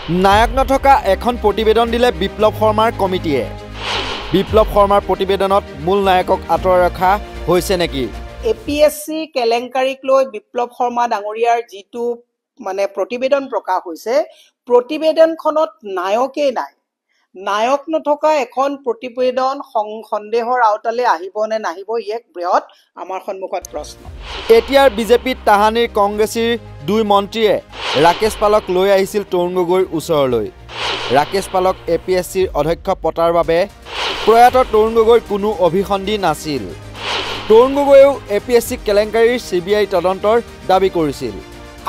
নায়ক নথকা এখন প্ৰতিবেদন দিলে বিপ্লৱ শৰ্মাৰ কমিটিয়ে। বিপ্লৱ শৰ্মাৰ প্ৰতিবেদনত মূল নায়কক আঁতৰাই ৰখা হৈছে নেকি? এপিএছচি কেলেংকাৰীক লৈ বিপ্লৱ শৰ্মা ডাঙৰীয়াৰ যিটো প্ৰতিবেদন প্ৰকাশ হৈছে, প্ৰতিবেদনখনত নায়কেই নাই। নায়ক নথকা এখন প্ৰতিবেদন সন্দেহৰ আওতালে আহিব নে নাহিব, এক বৃহৎ আমাৰ সন্মুখত প্ৰশ্ন। এতিয়াৰ বিজেপিত তাহানিৰ কংগ্ৰেছীৰ দুই মন্ত্ৰীয়ে ৰাকেশ পালক লৈ আহিছিল তৰুণ গগৈৰ ওচৰলৈ। ৰাকেশ পালক এপিএছচিৰ অধ্যক্ষ পতাৰ বাবে প্ৰয়াত তৰুণ গগৈৰ কোনো অভিসন্ধি নাছিল। তৰুণ গগৈয়েও এপিএছচি কেলেংকাৰীৰ CBI তদন্তৰ দাবী কৰিছিল।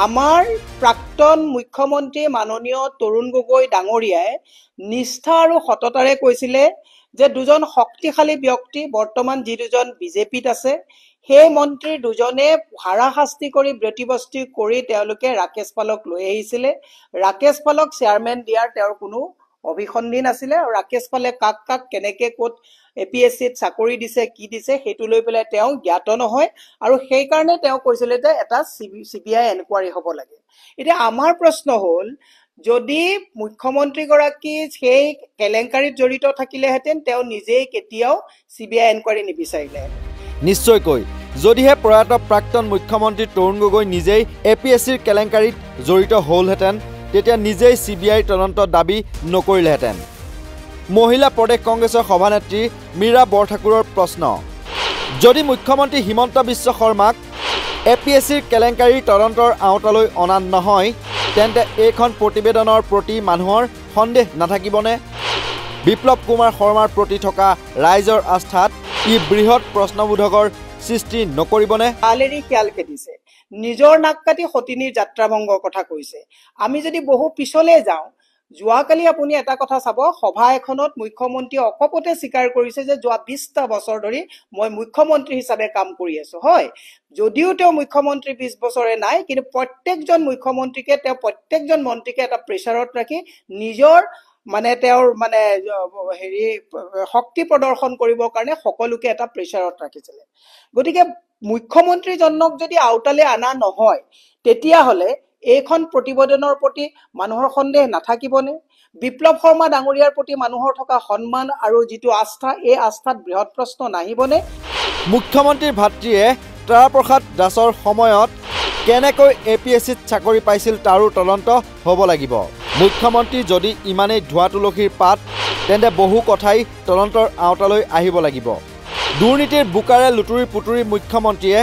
আমাৰ প্ৰাক্তন মুখ্যমন্ত্ৰী মাননীয় তৰুণ গগৈ ডাঙৰীয়াই নিষ্ঠা আৰু সততাৰে কৈছিলে যে দুজন শক্তিশালী ব্যক্তি বৰ্তমান যি দুজন বিজেপিত আছে, সেই মন্ত্ৰী দুজনে হাৰাশাস্তি কৰি ব্যতিব্যস্তি কৰি তেওঁলোকে ৰাকেশ পালক লৈ আহিছিলে। ৰাকেশ পালক চেয়াৰমেন দিয়াৰ তেওঁৰ কোনো অভিসন্ধি নাছিলে আৰু ৰাকেশ পালে কাক কাক কেনেকে ক'ত এপিএছচিত চাকৰি দিছে, কি দিছে, সেইটো লৈ পেলাই তেওঁ জ্ঞাত নহয় আৰু সেইকাৰণে তেওঁ কৈছিলে যে এটা CBI এনকুৱাৰী হ'ব লাগে। এতিয়া আমাৰ প্ৰশ্ন হ'ল, যদি মুখ্যমন্ত্ৰীগৰাকী সেই কেলেংকাৰীত জড়িত থাকিলেহেঁতেন তেওঁ নিজেই কেতিয়াও CBI এনকুৱাৰী নিবিচাৰিলেহেঁতেন। নিশ্চয়কৈ যদিহে প্ৰয়াত প্ৰাক্তন মুখ্যমন্ত্ৰী তৰুণ গগৈ নিজেই এপিএছচিৰ কেলেংকাৰীত জড়িত হ'লহেঁতেন, তেতিয়া নিজেই CBI তদন্ত দাবী নকৰিলেহেঁতেন। মহিলা প্ৰদেশ কংগ্ৰেছৰ সভানেত্ৰী মীৰা বৰঠাকুৰৰ প্ৰশ্ন, যদি মুখ্যমন্ত্ৰী হিমন্ত বিশ্ব শৰ্মাক এপিএছচিৰ কেলেংকাৰীৰ তদন্তৰ আওতালৈ অনা নহয়, তেন্তে এইখন প্ৰতিবেদনৰ প্ৰতি মানুহৰ সন্দেহ নাথাকিবনে? বিপ্লৱ কুমাৰ শৰ্মাৰ প্ৰতি থকা ৰাইজৰ আস্থাত ই বৃহৎ প্ৰশ্নবোধকৰ সৃষ্টি নকৰিবনে? কালেৰি খিয়াল খেদিছে, নিজৰ নাক কাটি সতিনীৰ যাত্ৰাভংগৰ কথা কৈছে। আমি যদি বহু পিছলৈ যাওঁ, যোৱাকালি আপুনি এটা কথা চাব, সভা এখনত মুখ্যমন্ত্ৰীয়ে অকপতে স্বীকাৰ কৰিছে যে যোৱা 20টা বছৰ ধৰি মই মুখ্যমন্ত্ৰী হিচাপে কাম কৰি আছো। হয়, যদিও তেওঁ মুখ্যমন্ত্ৰী 20 বছৰে নাই, কিন্তু প্ৰত্যেকজন মুখ্যমন্ত্ৰীকে তেওঁ প্ৰত্যেকজন মন্ত্ৰীকে এটা প্ৰেছাৰত ৰাখি নিজৰ তেওঁৰ শক্তি প্ৰদৰ্শন কৰিবৰ কাৰণে সকলোকে এটা প্ৰেছাৰত ৰাখিছিলে। গতিকে মুখ্যমন্ত্ৰীজনক যদি আওতালে অনা নহয়, তেতিয়াহ'লে এইখন প্ৰতিবেদনৰ প্ৰতি মানুহৰ সন্দেহ নাথাকিবনে? বিপ্লৱ শৰ্মা ডাঙৰীয়াৰ প্ৰতি মানুহৰ থকা সন্মান আৰু যিটো আস্থা, এই আস্থাত বৃহৎ প্ৰশ্ন নাহিবনে? মুখ্যমন্ত্ৰীৰ ভাতৃয়ে তাৰাপ্ৰসাদ দাসৰ সময়ত কেনেকৈ এপিএছচিত চাকৰি পাইছিল তাৰো তদন্ত হ'ব লাগিব। মুখ্যমন্ত্ৰী যদি ইমানেই ধোৱা তুলসীৰ পাত, তেন্তে বহু কথাই তদন্তৰ আওতালৈ আহিব লাগিব। দুৰ্নীতিৰ বোকাৰে লুতুৰি পুতুৰি মুখ্যমন্ত্ৰীয়ে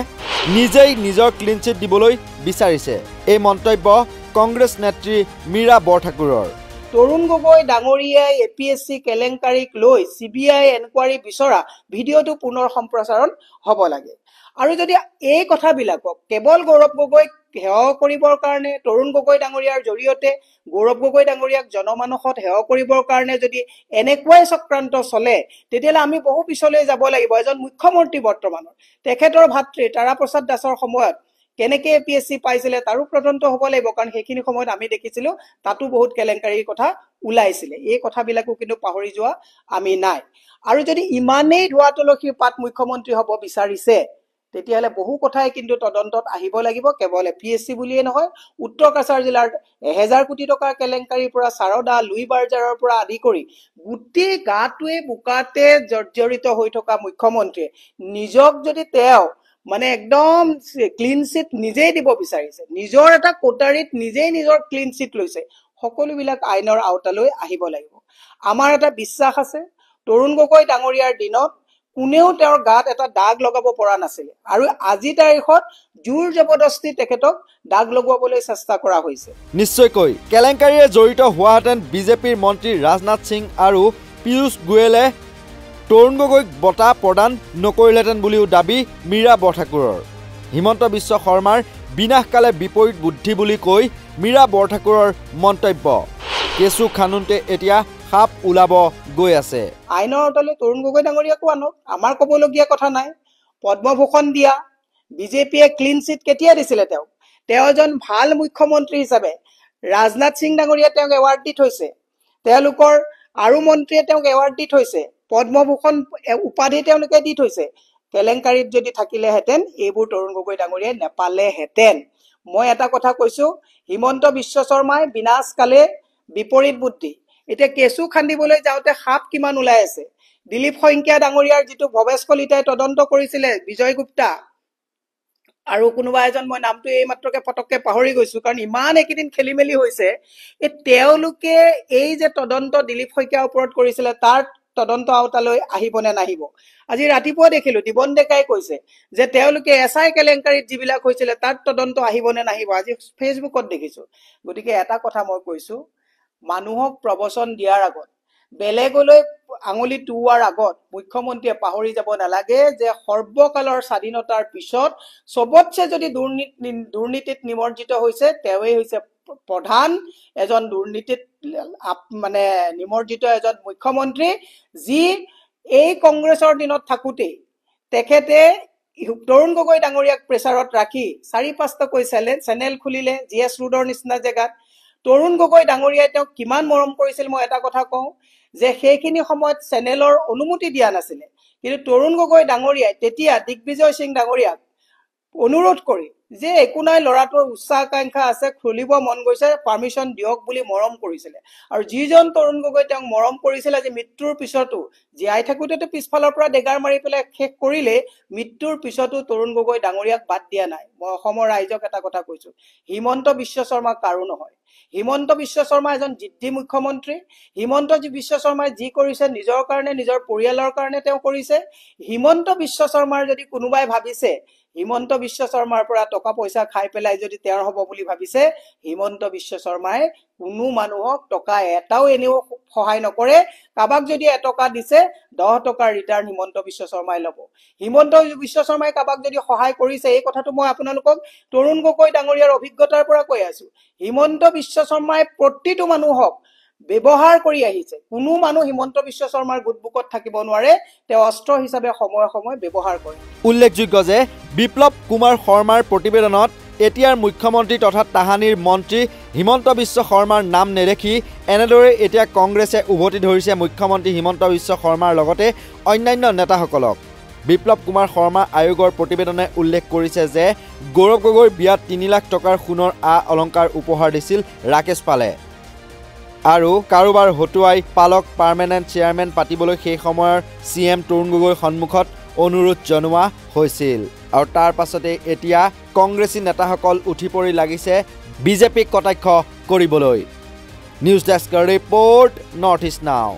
নিজেই নিজৰ ক্লিন চিট দিবলৈ বিচাৰিছে। এই মন্তব্য কংগ্ৰেছ নেত্ৰী মীৰা বৰঠাকুৰৰ। তৰুণ গগৈ ডাঙৰীয়াই এপিএছচি কেলেংকাৰীক লৈ CBI এনকুৱাৰী বিচৰা ভিডিঅ'টো পুনৰ সম্প্ৰচাৰণ হ'ব লাগে। আৰু যদি এই কথাবিলাকক কেৱল গৌৰৱ গগৈক সেৱা কৰিবৰ কাৰণে, তৰুণ গগৈ ডাঙৰীয়াৰ জৰিয়তে গৌৰৱ গগৈ ডাঙৰীয়াক জনমানসত সেৱা কৰিবৰ কাৰণে যদি এনেকুৱাই চক্ৰান্ত চলে, তেতিয়াহ'লে আমি বহু পিছলৈ যাব লাগিব। এজন মুখ্যমন্ত্ৰী বৰ্তমানৰ, তেখেতৰ ভাতৃ তাৰাপ্ৰসাদ দাসৰ সময়ত কেনেকে এপিএছচি পাইছিলে তাৰো তদন্ত হ'ব লাগিব, কাৰণ সেইখিনি সময়ত আমি দেখিছিলো তাতো বহুত কেলেংকাৰীৰ কথা ওলাইছিলে। এই কথাবিলাকো কিন্তু পাহৰি যোৱা আমি নাই। আৰু যদি ইমানেই ধোৱা তুলসীৰ পাত মুখ্যমন্ত্ৰী হ'ব বিচাৰিছে, তেতিয়াহ'লে বহু কথাই কিন্তু তদন্তত আহিব লাগিব। কেৱল এপিএছচি বুলিয়ে নহয়, উত্তৰ কাছাৰ জিলাৰ 1000 কোটি টকাৰ কেলেংকাৰীৰ পৰা চাৰদা, লুই বাৰ্জাৰৰ পৰা আদি কৰি গোটেই গাটোৱে বোকাতে জৰ্জৰিত হৈ থকা মুখ্যমন্ত্ৰীয়ে নিজক যদি তেওঁ একদম ক্লিন চিট নিজেই দিব বিচাৰিছে, নিজৰ এটা কোটাৰীত নিজেই নিজৰ ক্লিন চিট লৈছে, সকলোবিলাক আইনৰ আওতালৈ আহিব লাগিব। আমাৰ এটা বিশ্বাস আছে, তৰুণ গগৈ ডাঙৰীয়াৰ দিনত কোনেও তেওঁৰ গাত এটা দাগ লগাব পৰা নাছিলে, আৰু আজি তাৰিখত জোৰ জবৰদস্তি তেখেতক দাগ লগাবলৈ চেষ্টা কৰা হৈছে। নিশ্চয়কৈ কেলেংকাৰীৰে জড়িত হোৱাহেঁতেন বিজেপিৰ মন্ত্ৰী ৰাজনাথ সিং আৰু পীয়ুষ গোয়েলে তৰুণ গগৈক বঁটা প্ৰদান নকৰিলেহেঁতেন বুলিও দাবী মীৰা বৰঠাকুৰৰ। হিমন্ত বিশ্ব শৰ্মাৰ বিনাশকালে বিপৰীত বুদ্ধি বুলি কৈ মীৰা বৰঠাকুৰৰ মন্তব্য। কেঁচু খান্দোতে এতিয়া সাপ ওলাব গৈ আছে। আইনৰ আওতালৈ তৰুণ গগৈ ডাঙৰীয়াকো আনক, আমাৰ ক'বলগীয়া কথা নাই। পদ্মভূষণ দিয়া, বিজেপিয়ে ক্লিন চিট কেতিয়া দিছিলে তেওঁক? তেওঁ এজন ভাল মুখ্যমন্ত্ৰী হিচাপে ৰাজনাথ সিং ডাঙৰীয়াই তেওঁক এৱাৰ্ড দি থৈছে, তেওঁলোকৰ আৰু মন্ত্ৰীয়ে তেওঁক এৱাৰ্ড দি থৈছে, পদ্মভূষণ উপাধি তেওঁলোকে দি থৈছে। কেলেংকাৰীত যদি থাকিলেহেঁতেন এইবোৰ তৰুণ গগৈ ডাঙৰীয়াই নেপালেহেঁতেন। মই এটা কথা কৈছো, হিমন্ত বিশ্ব শৰ্মাই বিনাশকালে বিপৰীত বুদ্ধি এতিয়া কেঁচু খান্দিবলৈ যাওঁতে সাপ কিমান ওলাই আছে দিলীপ শইকীয়া ডাঙৰীয়াৰ যিটো ভৱেশ কলিতাই তদন্ত কৰিছিলে বিজয় গুপ্তা আৰু কোনোবা এজন মই নামটো এই মাত্ৰকে পটককে পাহৰি গৈছো কাৰণ ইমান একেদিন খেলি মেলি হৈছে এই তেওঁলোকে এই যে তদন্ত দিলীপ শইকীয়াৰ ওপৰত কৰিছিলে তাৰ তদন্ত আওতালৈ আহিবনে নাহিব আজি ৰাতিপুৱা দেখিলো দিবন ডেকাই কৈছে যে তেওঁলোকে এছআই কেলেংকাৰীত যিবিলাক হৈছিলে তাৰ তদন্ত আহিবনে নাহিব আজি ফেচবুকত দেখিছো গতিকে এটা কথা মই কৈছো মানুহক প্ৰবচন দিয়াৰ আগত বেলেগলৈ আঙুলি টুৱাৰ আগত মুখ্যমন্ত্ৰীয়ে পাহৰি যাব নালাগে যে সৰ্বকালৰ স্বাধীনতাৰ পিছত সবতছে যদি দুৰ্নীতিত নিমজ্জিত হৈছে তেৱেই হৈছে প্ৰধান এজন দুৰ্নীতিত মানে নিমজ্জিত এজন মুখ্যমন্ত্ৰী যি এই কংগ্ৰেছৰ দিনত থাকুতে তেখেতে তৰুণ গগৈ ডাঙৰীয়াক প্ৰেছাৰত ৰাখি 4-5টাকৈ চেনেল খুলিলে জিএছ ৰোডৰ নিচিনা জেগাত তৰুণ গগৈ ডাঙৰীয়াই তেওঁক কিমান মৰম কৰিছিল মই এটা কথা কওঁ যে সেইখিনি সময়ত চেনেলৰ অনুমতি দিয়া নাছিলে কিন্তু তৰুণ গগৈ ডাঙৰীয়াই তেতিয়া দিগ্বিজয় সিং ডাঙৰীয়াক অনুৰোধ কৰি যে একো নাই লৰাটোৰ উচ্চাকাংক্ষা আছে খুলিব মন গৈছে পাৰমিশন দিয়ক বুলি মৰম কৰিছিলে আৰু যিজন তৰুণ গগৈ তেওঁক মৰম কৰিছিল আজি মৃত্যুৰ পিছতো জীয়াই থাকোতেতো পিছফালৰ পৰা ডেগাৰ মাৰি পেলাই শেষ কৰিলে মৃত্যুৰ পিছতো তৰুণ গগৈ ডাঙৰীয়াক বাদ দিয়া নাই মই অসমৰ ৰাইজক এটা কথা কৈছো হিমন্ত বিশ্ব শৰ্মা কাৰো নহয় হিমন্ত বিশ্ব শৰ্মা এজন জিদ্দি মুখ্যমন্ত্ৰী হিমন্ত বিশ্ব শৰ্মাই যি কৰিছে নিজৰ কাৰণে নিজৰ পৰিয়ালৰ কাৰণে তেওঁ কৰিছে হিমন্ত বিশ্ব শৰ্মাৰ যদি কোনোবাই ভাবিছে হিমন্ত বিশ্ব শৰ্মাৰ পৰা টকা পইচা খাই পেলাই যদি তেওঁৰ হ'ব বুলি ভাবিছে হিমন্ত বিশ্ব শৰ্মাই কোনো মানুহক টকা এটাও এনেও সহায় নকৰে কাবাক যদি এটকা দিছে 10 টকাৰ ৰিটাৰ্ণ হিমন্ত বিশ্ব শৰ্মাই ল'ব হিমন্ত বিশ্ব শৰ্মাই কাবাক যদি সহায় কৰিছে এই কথাটো মই আপোনালোকক তৰুণ গগৈ ডাঙৰীয়াৰ অভিজ্ঞতাৰ পৰা কৈ আছো হিমন্ত বিশ্ব শৰ্মাই প্ৰতিটো মানুহক ব্যৱহাৰ কৰি আহিছে কোনো মানুহ হিমন্ত বিশ্ব শৰ্মাৰ গুডবুকত থাকিব নোৱাৰে তেওঁ অস্ত্ৰ হিচাপে সময় সময় ব্যৱহাৰ কৰে উল্লেখযোগ্য যে বিপ্লৱ কুমাৰ শৰ্মাৰ প্ৰতিবেদনত এতিয়াৰ মুখ্যমন্ত্ৰী তথা তাহানিৰ মন্ত্ৰী হিমন্ত বিশ্ব শৰ্মাৰ নাম নেদেখি এনেদৰে এতিয়া কংগ্ৰেছে উভতি ধৰিছে মুখ্যমন্ত্ৰী হিমন্ত বিশ্ব শৰ্মাৰ লগতে অন্যান্য নেতাসকলক বিপ্লৱ কুমাৰ শৰ্মা আয়োগৰ প্ৰতিবেদনে উল্লেখ কৰিছে যে গৌৰৱ গগৈৰ বিয়াত 3 লাখ টকাৰ সোণৰ অলংকাৰ উপহাৰ দিছিল ৰাকেশ পালে আৰু কাৰোবাৰ হতুৱাই পালক পাৰ্মানেণ্ট চেয়াৰমেন পাতিবলৈ সেই সময়ৰ CM তৰুণ গগৈৰ সন্মুখত অনুৰোধ জনোৱা হৈছিল আৰু তাৰ পাছতে এতিয়া কংগ্ৰেছী নেতাসকল উঠি পৰি লাগিছে বিজেপিক কটাক্ষ কৰিবলৈ নিউজ ডেস্কৰ ৰিপৰ্ট নৰ্থ ইষ্ট নাও